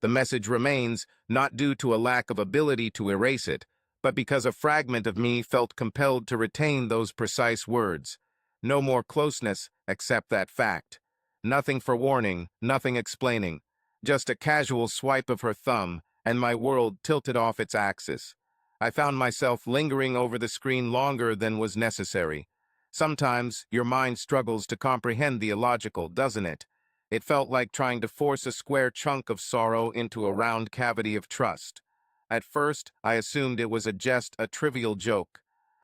The message remains, not due to a lack of ability to erase it, but because a fragment of me felt compelled to retain those precise words. No more closeness, except that fact. Nothing for warning, nothing explaining. Just a casual swipe of her thumb, and my world tilted off its axis. I found myself lingering over the screen longer than was necessary. Sometimes your mind struggles to comprehend the illogical, doesn't it? It felt like trying to force a square chunk of sorrow into a round cavity of trust. At first, I assumed it was a trivial joke.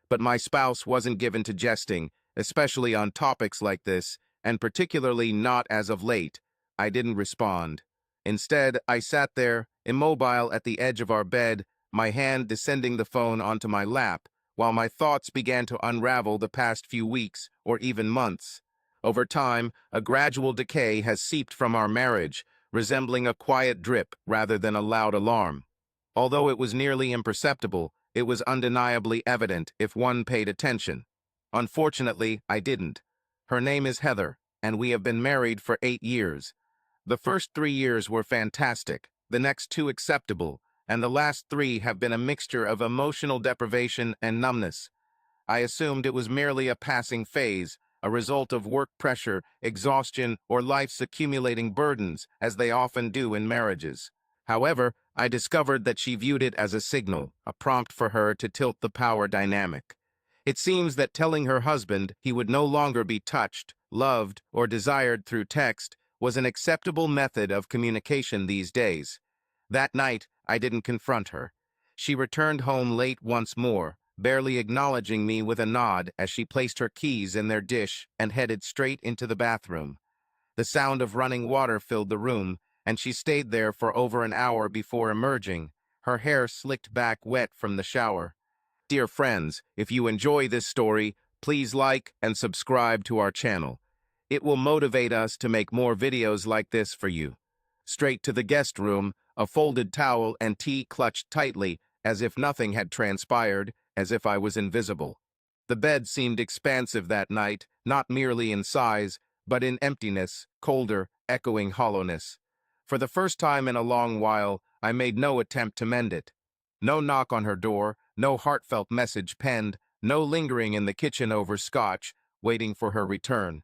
But my spouse wasn't given to jesting, especially on topics like this, and particularly not as of late. I didn't respond. Instead, I sat there, immobile at the edge of our bed, my hand descending the phone onto my lap, while my thoughts began to unravel the past few weeks, or even months. Over time, a gradual decay has seeped from our marriage, resembling a quiet drip rather than a loud alarm. Although it was nearly imperceptible, it was undeniably evident if one paid attention. Unfortunately, I didn't. Her name is Heather, and we have been married for 8 years. The first 3 years were fantastic, the next 2 acceptable, and the last 3 have been a mixture of emotional deprivation and numbness. I assumed it was merely a passing phase, a result of work pressure, exhaustion, or life's accumulating burdens, as they often do in marriages. However, I discovered that she viewed it as a signal, a prompt for her to tilt the power dynamic. It seems that telling her husband he would no longer be touched, loved, or desired through text was an acceptable method of communication these days. That night, I didn't confront her. She returned home late once more, barely acknowledging me with a nod as she placed her keys in their dish and headed straight into the bathroom. The sound of running water filled the room, and she stayed there for over an hour before emerging, her hair slicked back wet from the shower. Dear friends, if you enjoy this story, please like and subscribe to our channel. It will motivate us to make more videos like this for you. Straight to the guest room, a folded towel and tea clutched tightly, as if nothing had transpired, as if I was invisible. The bed seemed expansive that night, not merely in size, but in emptiness, colder, echoing hollowness. For the first time in a long while, I made no attempt to mend it. No knock on her door, no heartfelt message penned, no lingering in the kitchen over scotch, waiting for her return.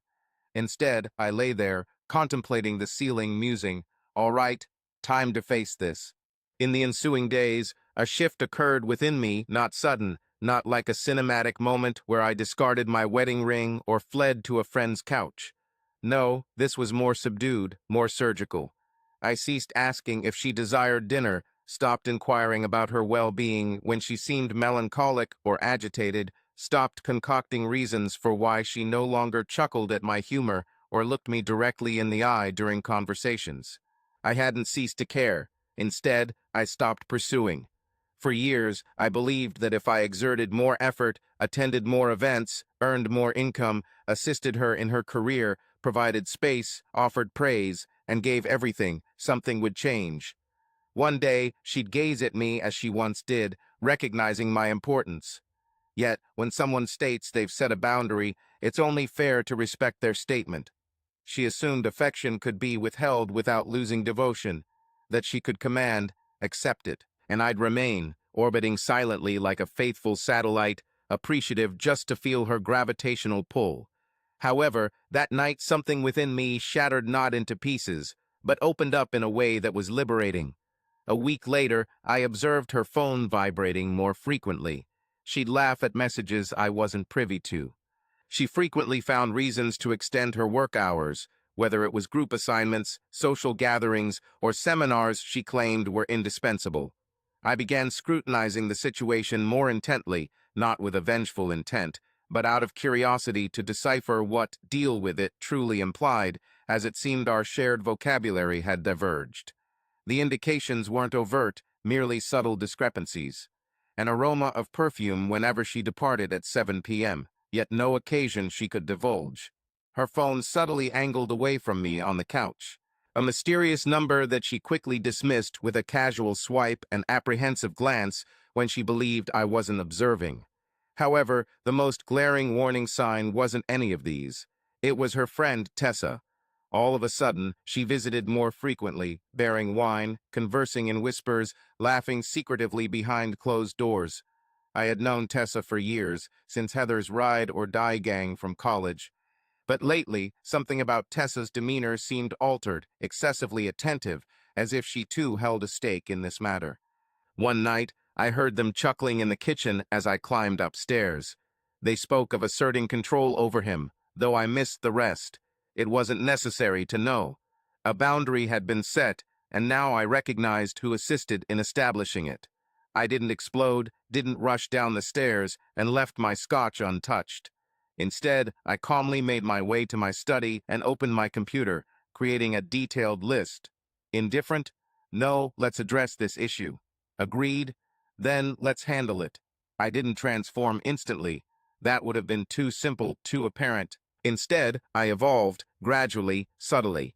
Instead, I lay there, contemplating the ceiling, musing, all right, time to face this. In the ensuing days, a shift occurred within me, not sudden, not like a cinematic moment where I discarded my wedding ring or fled to a friend's couch. No, this was more subdued, more surgical. I ceased asking if she desired dinner, stopped inquiring about her well-being when she seemed melancholic or agitated, stopped concocting reasons for why she no longer chuckled at my humor or looked me directly in the eye during conversations. I hadn't ceased to care. Instead, I stopped pursuing. For years, I believed that if I exerted more effort, attended more events, earned more income, assisted her in her career, provided space, offered praise, and gave everything, something would change. One day, she'd gaze at me as she once did, recognizing my importance. Yet, when someone states they've set a boundary, it's only fair to respect their statement. She assumed affection could be withheld without losing devotion, that she could command, accept it, and I'd remain, orbiting silently like a faithful satellite, appreciative just to feel her gravitational pull. However, that night something within me shattered not into pieces, but opened up in a way that was liberating. A week later, I observed her phone vibrating more frequently. She'd laugh at messages I wasn't privy to. She frequently found reasons to extend her work hours, whether it was group assignments, social gatherings, or seminars she claimed were indispensable. I began scrutinizing the situation more intently, not with a vengeful intent, but out of curiosity to decipher what "deal with it" truly implied, as it seemed our shared vocabulary had diverged. The indications weren't overt, merely subtle discrepancies. An aroma of perfume whenever she departed at 7 p.m., yet no occasion she could divulge. Her phone subtly angled away from me on the couch. A mysterious number that she quickly dismissed with a casual swipe and apprehensive glance when she believed I wasn't observing. However, the most glaring warning sign wasn't any of these. It was her friend Tessa. All of a sudden, she visited more frequently, bearing wine, conversing in whispers, laughing secretively behind closed doors. I had known Tessa for years, since Heather's ride-or-die gang from college. But lately, something about Tessa's demeanor seemed altered, excessively attentive, as if she too held a stake in this matter. One night, I heard them chuckling in the kitchen as I climbed upstairs. They spoke of asserting control over him, though I missed the rest. It wasn't necessary to know. A boundary had been set, and now I recognized who assisted in establishing it. I didn't explode, didn't rush down the stairs, and left my scotch untouched. Instead, I calmly made my way to my study and opened my computer, creating a detailed list. Indifferent? No, let's address this issue. Agreed? Then let's handle it. I didn't transform instantly. That would have been too simple, too apparent. Instead, I evolved, gradually, subtly.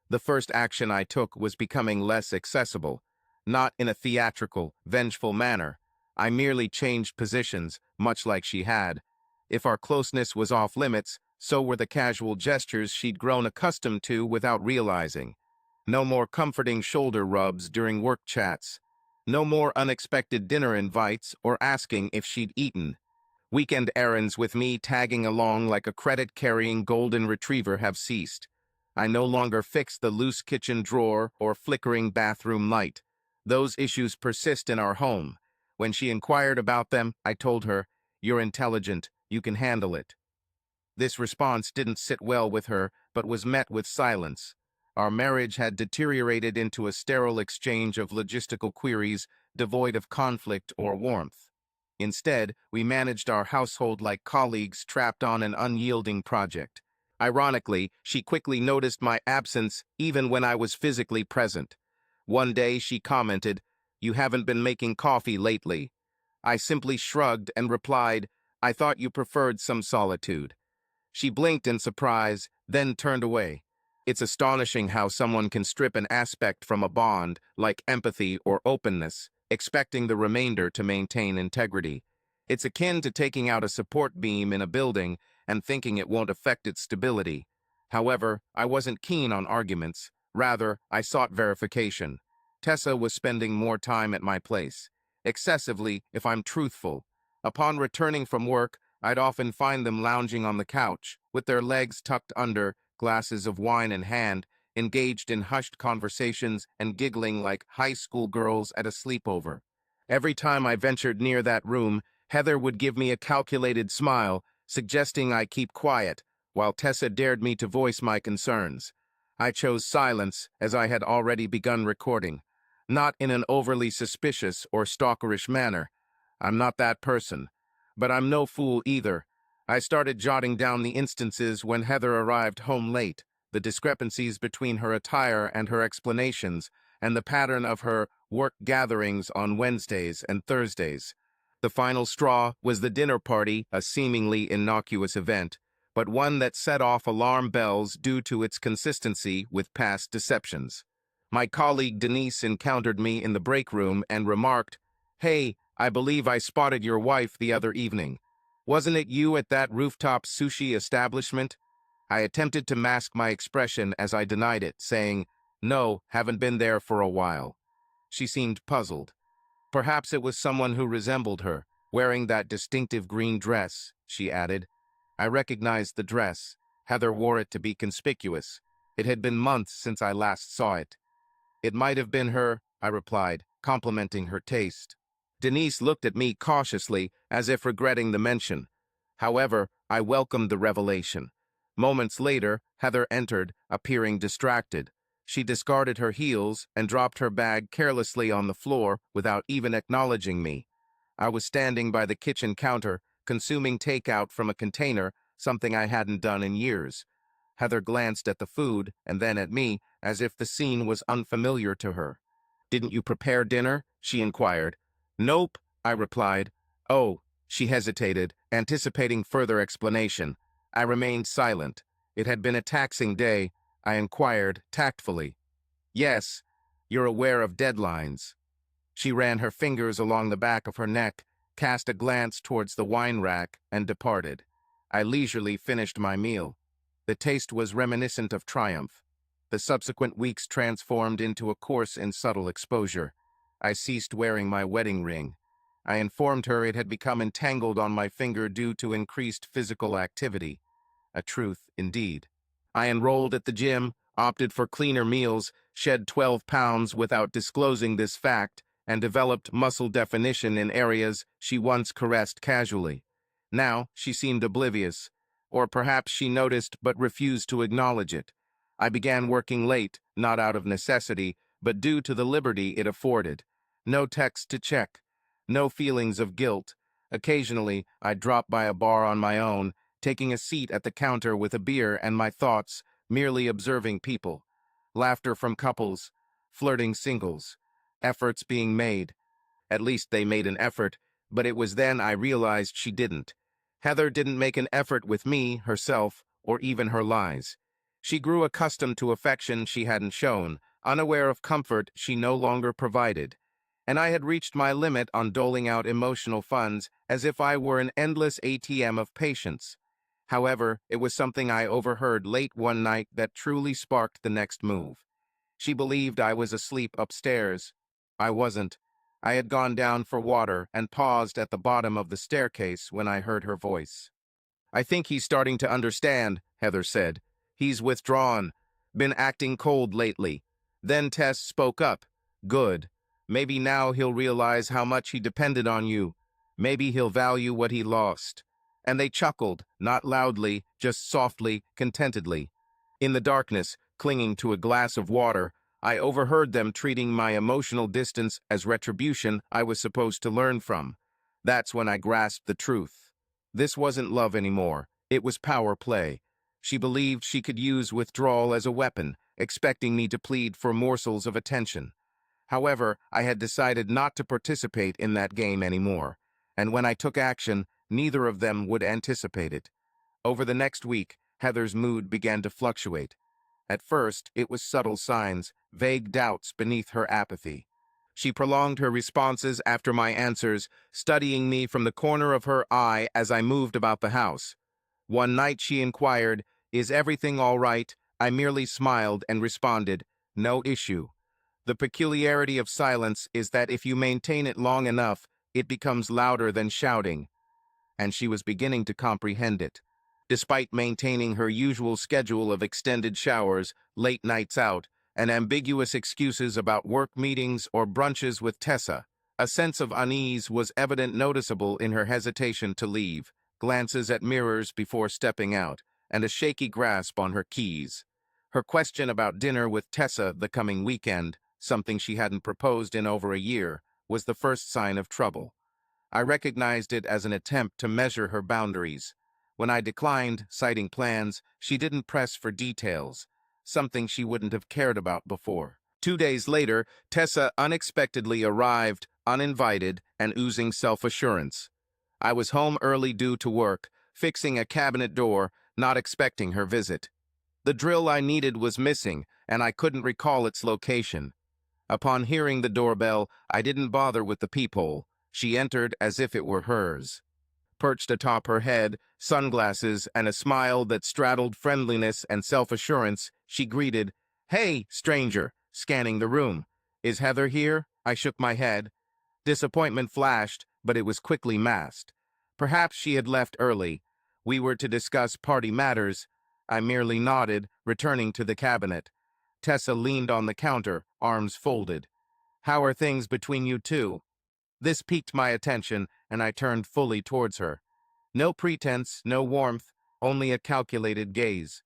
The first action I took was becoming less accessible. Not in a theatrical, vengeful manner. I merely changed positions, much like she had. If our closeness was off limits, so were the casual gestures she'd grown accustomed to without realizing. No more comforting shoulder rubs during work chats. No more unexpected dinner invites or asking if she'd eaten. Weekend errands with me tagging along like a credit-carrying golden retriever have ceased. I no longer fix the loose kitchen drawer or flickering bathroom light. Those issues persist in our home. When she inquired about them, I told her, "You're intelligent, you can handle it." This response didn't sit well with her, but was met with silence. Our marriage had deteriorated into a sterile exchange of logistical queries devoid of conflict or warmth. Instead, we managed our household like colleagues trapped on an unyielding project. Ironically, she quickly noticed my absence even when I was physically present. One day she commented, "You haven't been making coffee lately." I simply shrugged and replied, "I thought you preferred some solitude." She blinked in surprise, then turned away. It's astonishing how someone can strip an aspect from a bond, like empathy or openness, expecting the remainder to maintain integrity. It's akin to taking out a support beam in a building and thinking it won't affect its stability. However, I wasn't keen on arguments. Rather, I sought verification. Tessa was spending more time at my place. Excessively, if I'm truthful. Upon returning from work, I'd often find them lounging on the couch, with their legs tucked under, glasses of wine in hand, engaged in hushed conversations and giggling like high school girls at a sleepover. Every time I ventured near that room, Heather would give me a calculated smile, suggesting I keep quiet, while Tessa dared me to voice my concerns. I chose silence, as I had already begun recording. Not in an overly suspicious or stalkerish manner. I'm not that person. But I'm no fool either. I started jotting down the instances when Heather arrived home late, the discrepancies between her attire and her explanations, and the pattern of her work gatherings on Wednesdays and Thursdays. The final straw was the dinner party, a seemingly innocuous event, but one that set off alarm bells due to its consistency with past deceptions. My colleague Denise encountered me in the break room and remarked, "Hey, I believe I spotted your wife the other evening. Wasn't it you at that rooftop sushi establishment?" I attempted to mask my expression as I denied it, saying, "No, haven't been there for a while." She seemed puzzled. "Perhaps it was someone who resembled her, wearing that distinctive green dress," she added. I recognized the dress. Heather wore it to be conspicuous. It had been months since I last saw it. "It might have been her," I replied, complimenting her taste. Denise looked at me cautiously, as if regretting the mention. However, I welcomed the revelation. Moments later, Heather entered, appearing distracted. She discarded her heels and dropped her bag carelessly on the floor without even acknowledging me. I was standing by the kitchen counter, consuming takeout from a container, something I hadn't done in years. Heather glanced at the food and then at me, as if the scene was unfamiliar to her. "Didn't you prepare dinner?" she inquired. "Nope," I replied. "Oh," she hesitated, anticipating further explanation. I remained silent. It had been a taxing day. I inquired tactfully. "Yes, you're aware of deadlines." She ran her fingers along the back of her neck, cast a glance towards the wine rack, and departed. I leisurely finished my meal. The taste was reminiscent of triumph. The subsequent weeks transformed into a course in subtle exposure. I ceased wearing my wedding ring. I informed her it had become entangled on my finger due to increased physical activity. A truth, indeed. I enrolled at the gym, opted for cleaner meals, shed 12 pounds without disclosing this fact, and developed muscle definition in areas she once caressed casually. Now, she seemed oblivious, or perhaps she noticed but refused to acknowledge it. I began working late, not out of necessity, but due to the liberty it afforded. No text to check, no feelings of guilt. Occasionally, I'd drop by a bar on my own, taking a seat at the counter with a beer and my thoughts, merely observing people. Laughter from couples, flirting singles, efforts being made. At least they made an effort, but it was then I realized she didn't. Heather didn't make an effort with me, herself, or even her lies. She grew accustomed to affection she hadn't shown, unaware of comfort she no longer provided. And I had reached my limit on doling out emotional funds as if I were an endless ATM of patience. However, it was something I overheard late one night that truly sparked the next move. She believed I was asleep upstairs. I wasn't. I had gone down for water and paused at the bottom of the staircase when I heard her voice. "I think he's starting to understand," Heather said. "He's withdrawn. Been acting cold lately." Then Tess spoke up. "Good. Maybe now he'll realize how much he depended on you. Maybe he'll value what he lost." And they chuckled, not loudly, just softly, contentedly. In the darkness, clinging to a glass of water, I overheard them treating my emotional distance as retribution I was supposed to learn from. That's when I grasped the truth. This wasn't love anymore. It was power play. She believed she could use withdrawal as a weapon, expecting me to plead for morsels of attention. However, I had decided not to participate in that game anymore, and when I took action, neither of them would anticipate it. Over the next week, Heather's mood began to fluctuate. At first, it was subtle signs, vague doubts beneath her apathy. She prolonged her responses after my answers, studying me from the corner of her eye as I moved about the house. One night she inquired, "Is everything all right?" I merely smiled and responded, "No issue." The peculiarity of silence is that if you maintain it long enough, it becomes louder than shouting, and she was beginning to comprehend it. Despite maintaining her usual schedule of extended showers, late nights out, and ambiguous excuses about work meetings or brunches with Tessa, a sense of unease was noticeable in her hesitation to leave, glances at mirrors before stepping out, and a shaky grasp on her keys. Her question about dinner with Tessa the coming weekend, something she hadn't proposed in over a year, was the first sign of trouble. I recognized it as an attempt to measure her boundaries. When I declined, citing plans, she didn't press for details, something she wouldn't have cared about before. 2 days later, Tessa unexpectedly arrived, uninvited and oozing self-assurance. I was home early due to work, fixing a cabinet door, not expecting her visit. The drill I needed was missing, and I couldn't recall its location. Upon hearing the doorbell, I didn't bother with the peephole. She entered as if it were hers. Perched atop her head, sunglasses, and a smile that straddled friendliness and self-assurance, she greeted, "Hey, stranger," scanning the room. "Is Heather here?" I shook my head. Disappointment flashed, but it was quickly masked. Perhaps she had left early. We were to discuss party matters. I merely nodded, returning to the cabinet. Tessa leaned on the counter, arms folded. "How are things between you two?" This piqued my attention, and I turned fully towards her. No pretense, no warmth, only a calculated gaze.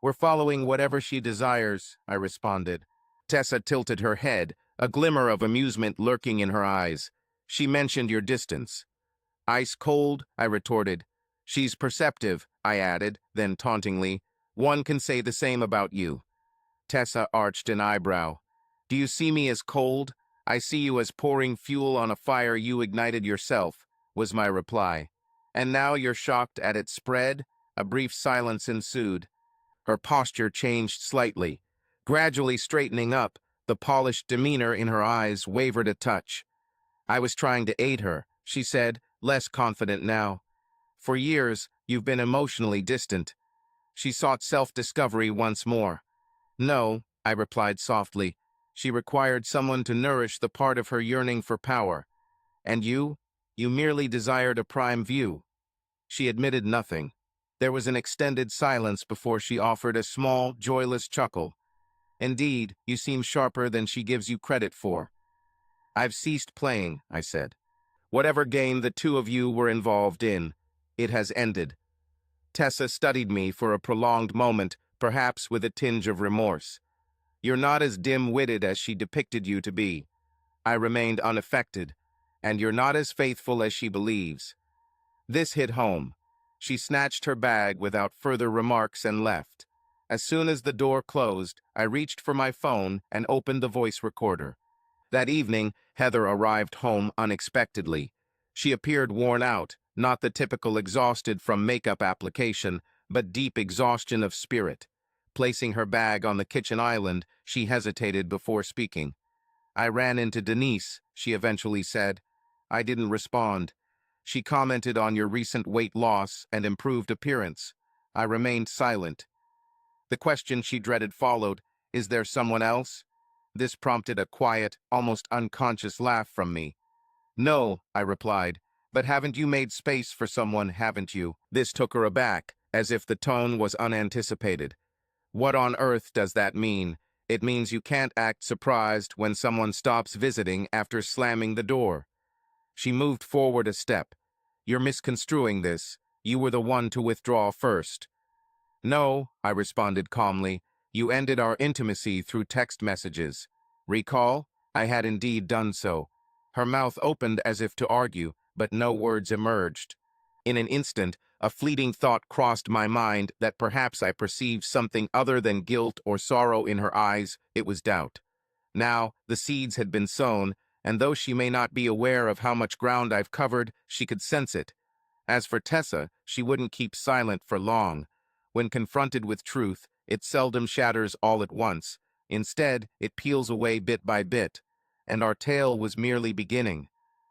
"We're following whatever she desires," I responded. Tessa tilted her head, a glimmer of amusement lurking in her eyes. "She mentioned your distance." "Ice cold," I retorted. "She's perceptive," I added, then tauntingly, "one can say the same about you." Tessa arched an eyebrow. "Do you see me as cold? I see you as pouring fuel on a fire you ignited yourself," was my reply. "And now you're shocked at its spread?" A brief silence ensued. Her posture changed slightly. Gradually straightening up, the polished demeanor in her eyes wavered a touch. "I was trying to aid her," she said, less confident now. "For years, you've been emotionally distant." She sought self-discovery once more. No, I replied softly. She required someone to nourish the part of her yearning for power. And you? You merely desired a prime view. She admitted nothing. There was an extended silence before she offered a small, joyless chuckle. Indeed, you seem sharper than she gives you credit for. I've ceased playing, I said. Whatever game the two of you were involved in, it has ended. Tessa studied me for a prolonged moment, perhaps with a tinge of remorse. You're not as dim-witted as she depicted you to be. I remained unaffected. And you're not as faithful as she believes. This hit home. She snatched her bag without further remarks and left. As soon as the door closed, I reached for my phone and opened the voice recorder. That evening, Heather arrived home unexpectedly. She appeared worn out, not the typical exhausted from makeup application, but deep exhaustion of spirit. Placing her bag on the kitchen island, she hesitated before speaking. I ran into Denise, she eventually said. I didn't respond. She commented on your recent weight loss and improved appearance. I remained silent. The question she dreaded followed, is there someone else? This prompted a quiet, almost unconscious laugh from me. No, I replied, but haven't you made space for someone, haven't you? This took her aback, as if the tone was unanticipated. What on earth does that mean? It means you can't act surprised when someone stops visiting after slamming the door. She moved forward a step. You're misconstruing this. You were the one to withdraw first. No, I responded calmly. You ended our intimacy through text messages. Recall? I had indeed done so. Her mouth opened as if to argue, but no words emerged. In an instant, a fleeting thought crossed my mind that perhaps I perceived something other than guilt or sorrow in her eyes. It was doubt. Now, the seeds had been sown, and though she may not be aware of how much ground I've covered, she could sense it. As for Tessa, she wouldn't keep silent for long. When confronted with truth, it seldom shatters all at once. Instead, it peels away bit by bit. And our tale was merely beginning.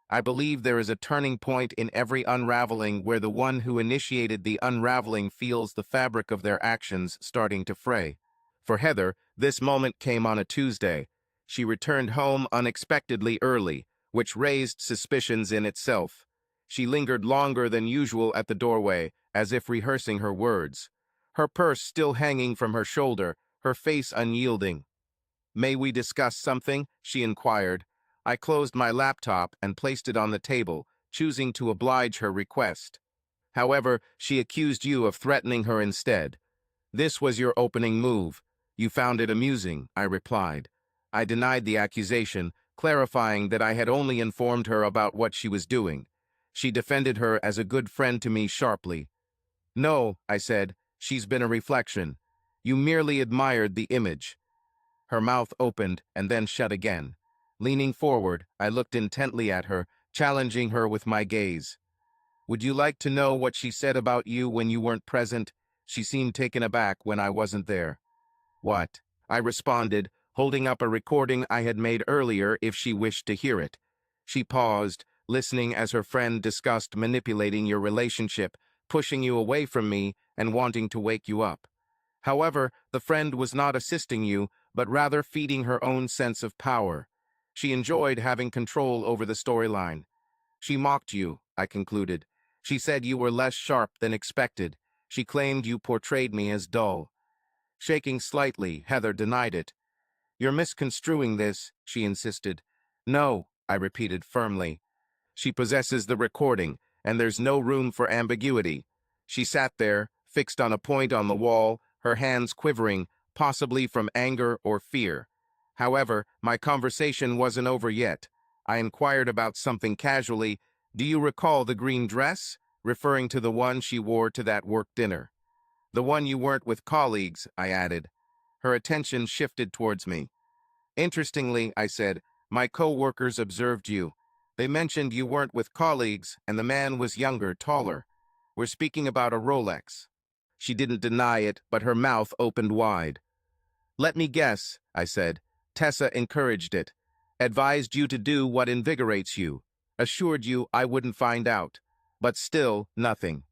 I believe there is a turning point in every unraveling where the one who initiated the unraveling feels the fabric of their actions starting to fray. For Heather, this moment came on a Tuesday. She returned home unexpectedly early, which raised suspicions in itself. She lingered longer than usual at the doorway, as if rehearsing her words. Her purse still hanging from her shoulder, her face unyielding. "May we discuss something?" she inquired. I closed my laptop and placed it on the table, choosing to oblige her request. However, she accused you of threatening her instead. This was your opening move. You found it amusing, I replied. I denied the accusation, clarifying that I had only informed her about what she was doing. She defended her as a good friend to me sharply. No, I said, she's been a reflection. You merely admired the image. Her mouth opened and then shut again. Leaning forward, I looked intently at her, challenging her with my gaze. Would you like to know what she said about you when you weren't present? She seemed taken aback when I wasn't there. What? I responded, holding up a recording I had made earlier if she wished to hear it. She paused, listening as her friend discussed manipulating your relationship, pushing you away from me, and wanting to wake you up. However, the friend was not assisting you, but rather feeding her own sense of power. She enjoyed having control over the storyline. She mocked you, I concluded. She said you were less sharp than expected. She claimed you portrayed me as dull. Shaking slightly, Heather denied it. You're misconstruing this, she insisted. No, I repeated firmly. She possesses the recording, and there's no room for ambiguity. She sat there, fixed on a point on the wall, her hands quivering, possibly from anger or fear. However, my conversation wasn't over yet. I inquired about something casually. Do you recall the green dress? Referring to the one she wore to that work dinner. The one you weren't with colleagues, I added. Her attention shifted towards me. Interestingly, I said, my co-workers observed you. They mentioned you weren't with colleagues, and the man was younger, taller. We're speaking about a Rolex. She didn't deny it, but her mouth opened wide. Let me guess, I said. Tessa encouraged it. Advised you to do what invigorates you. Assured you I wouldn't find out. But still, nothing.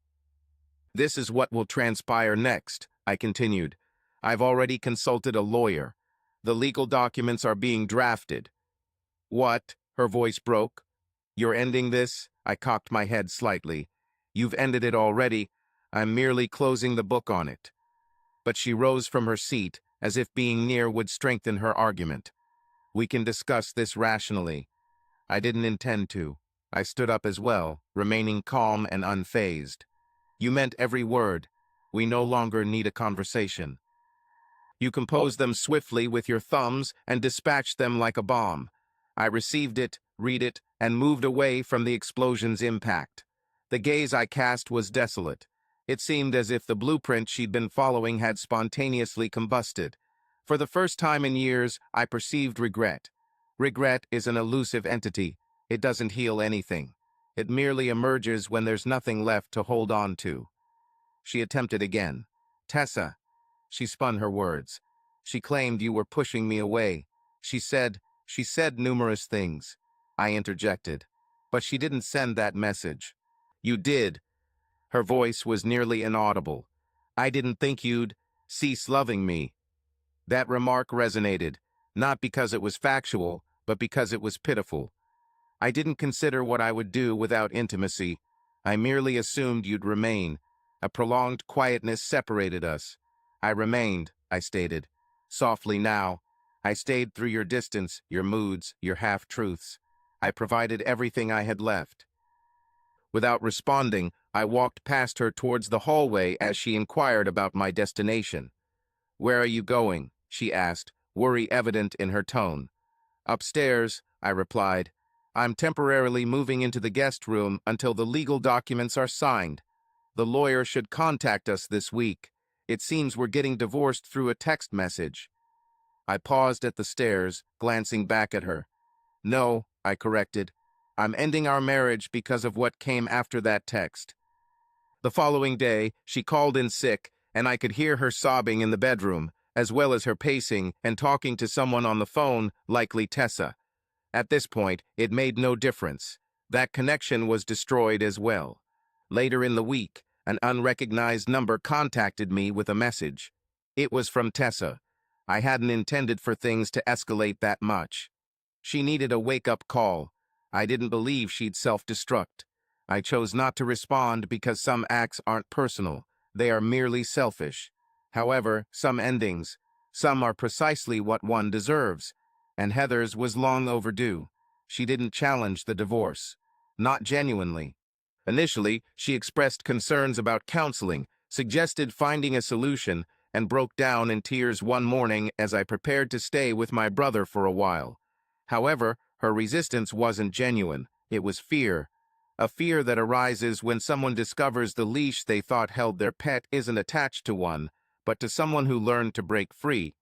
This is what will transpire next, I continued. I've already consulted a lawyer. The legal documents are being drafted. What? Her voice broke. You're ending this? I cocked my head slightly. You've ended it already. I'm merely closing the book on it. But she rose from her seat, as if being near would strengthen her argument. We can discuss this rationally. I didn't intend to. I stood up as well, remaining calm and unfazed. You meant every word. We no longer need a conversation. You composed them swiftly with your thumbs and dispatched them like a bomb. I received it, read it, and moved away from the explosion's impact. The gaze I cast was desolate. It seemed as if the blueprint she'd been following had spontaneously combusted. For the first time in years, I perceived regret. Regret is an elusive entity. It doesn't heal anything. It merely emerges when there's nothing left to hold on to. She attempted again. Tessa. She spun her words. She claimed you were pushing me away. She said numerous things. I interjected. But she didn't send that message. You did. Her voice was nearly inaudible. I didn't think you'd cease loving me. That remark resonated, not because it was factual, but because it was pitiful. I didn't consider what I would do without intimacy. I merely assumed you'd remain. A prolonged quietness separated us. I remained, I stated. Softly now. I stayed through your distance, your moods, your half-truths. I provided everything I had left. Without responding, I walked past her towards the hallway as she inquired about my destination. Where are you going? She asked, worry evident in her tone. Upstairs, I replied. I'm temporarily moving into the guest room until the legal documents are signed. The lawyer should contact us this week. It seems we're getting divorced through a text message. I paused at the stairs, glancing back at her. No, I corrected. I'm ending our marriage because of what came after that text. The following day, she called in sick, and I could hear her sobbing in the bedroom, as well as her pacing and talking to someone on the phone, likely Tessa. At this point, it made no difference. That connection was destroyed as well. Later in the week, an unrecognized number contacted me with a message. It was from Tessa. I hadn't intended for things to escalate that much. She needed a wake-up call. I didn't believe she'd self-destruct. I chose not to respond because some acts aren't personal. They are merely selfish. However, some are precisely what one deserves. And Heather's was long overdue. She didn't challenge the divorce. Not genuinely. Initially, she expressed concerns about counseling, suggested finding a solution, and broke down in tears one morning as I prepared to stay with my brother for a while. However, her resistance wasn't genuine. It was fear. A fear that arises when someone discovers the leash they thought held their pet isn't attached to one, but to someone who learned to break free.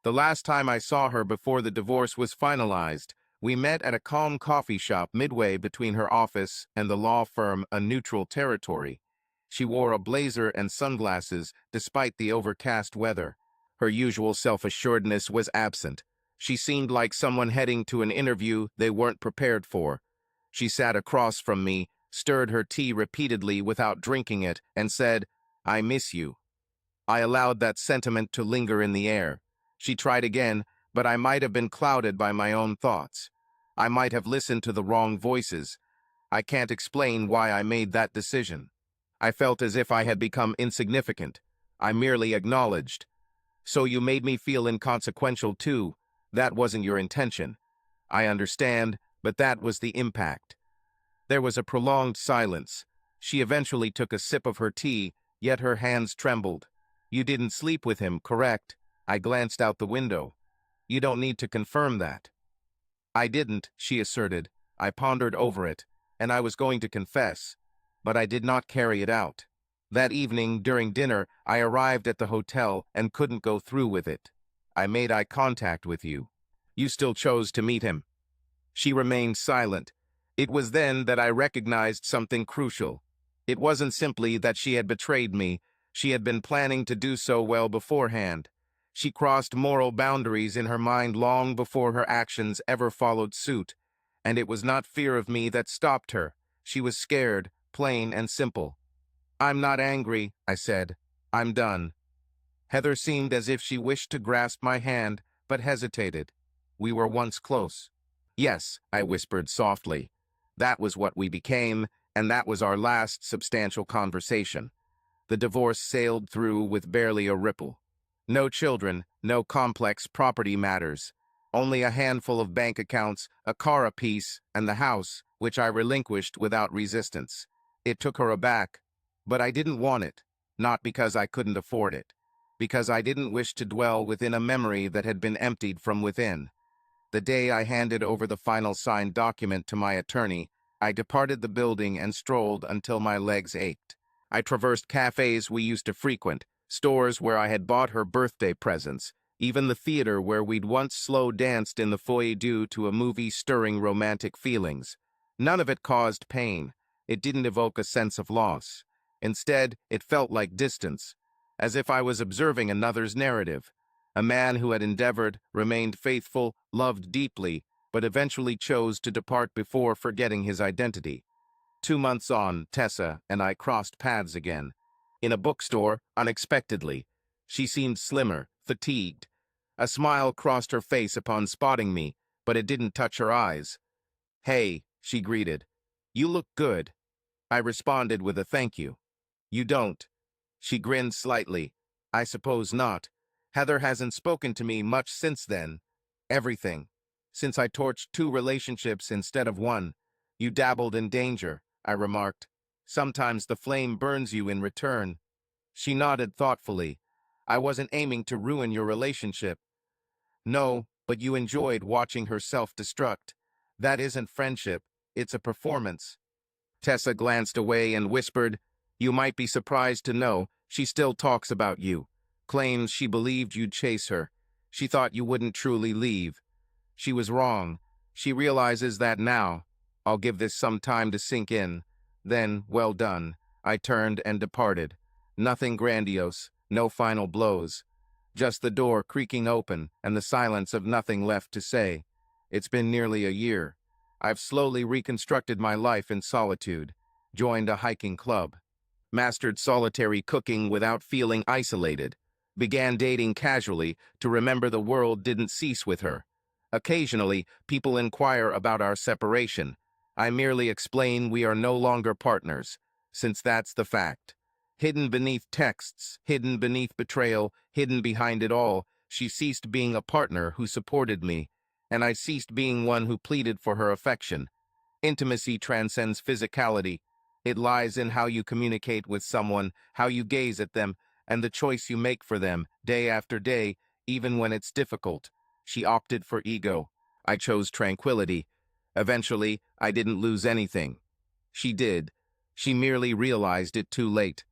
The last time I saw her before the divorce was finalized, we met at a calm coffee shop midway between her office and the law firm A Neutral Territory. She wore a blazer and sunglasses despite the overcast weather. Her usual self-assuredness was absent. She seemed like someone heading to an interview they weren't prepared for. She sat across from me, stirred her tea repeatedly without drinking it, and said, "I miss you." I allowed that sentiment to linger in the air. She tried again, but I might have been clouded by my own thoughts. I might have listened to the wrong voices. I can't explain why I made that decision. I felt as if I had become insignificant. I merely acknowledged. So you made me feel inconsequential too. That wasn't your intention. I understand, but that was the impact. There was a prolonged silence. She eventually took a sip of her tea, yet her hands trembled. You didn't sleep with him, correct? I glanced out the window. You don't need to confirm that. I didn't, she asserted. I pondered over it, and I was going to confess, but I did not carry it out. That evening, during dinner, I arrived at the hotel and couldn't go through with it. I made eye contact with you. You still chose to meet him. She remained silent. It was then that I recognized something crucial. It wasn't simply that she had betrayed me. She had been planning to do so well beforehand. She crossed moral boundaries in her mind long before her actions ever followed suit. And it was not fear of me that stopped her. She was scared, plain and simple. I'm not angry, I said. I'm done. Heather seemed as if she wished to grasp my hand, but hesitated. We were once close. Yes, I whispered softly. That was what we became, and that was our last substantial conversation. The divorce sailed through with barely a ripple. No children, no complex property matters. Only a handful of bank accounts, a car apiece, and the house, which I relinquished without resistance. It took her aback, but I didn't want it, not because I couldn't afford it, because I didn't wish to dwell within a memory that had been emptied from within. The day I handed over the final signed document to my attorney, I departed the building and strolled until my legs ached. I traversed cafes we used to frequent, stores where I had bought her birthday presents, even the theater where we'd once slow danced in the foyer due to a movie stirring romantic feelings. None of it caused pain. It didn't evoke a sense of loss. Instead, it felt like distance, as if I was observing another's narrative. A man who had endeavored, remained faithful, loved deeply, but eventually chose to depart before forgetting his identity. 2 months on, Tessa and I crossed paths again. In a bookstore, unexpectedly. She seemed slimmer, fatigued. A smile crossed her face upon spotting me, but it didn't touch her eyes. "Hey," she greeted. "You look good." I responded with a thank you. "You don't." She grinned slightly. "I suppose not. Heather hasn't spoken to me much since then. Everything. Since I torched 2 relationships instead of one. You dabbled in danger," I remarked. "Sometimes the flame burns you in return." She nodded thoughtfully. "I wasn't aiming to ruin your relationship." "No, but you enjoyed watching her self-destruct. That isn't friendship, it's a performance." Tessa glanced away and whispered, "You might be surprised to know she still talks about you. Claims she believed you'd chase her. She thought you wouldn't truly leave. She was wrong. She realizes that now. I'll give this some time to sink in. Then, well done." I turned and departed. Nothing grandiose, no final blows. Just the door creaking open and the silence of nothing left to say. It's been nearly a year. I've slowly reconstructed my life in solitude, joined a hiking club, mastered solitary cooking without feeling isolated, began dating casually to remember the world didn't cease with her. Occasionally, people inquire about our separation. I merely explain we are no longer partners, since that's the fact. Hidden beneath texts, hidden beneath betrayal, hidden behind it all, she ceased being a partner who supported me, and I ceased being one who pleaded for her affection. Intimacy transcends physicality. It lies in how you communicate with someone, how you gaze at them, and the choice you make for them, day after day, even when it's difficult. She opted for ego. I chose tranquility. Eventually, I didn't lose anything. She did. She merely realized it too late.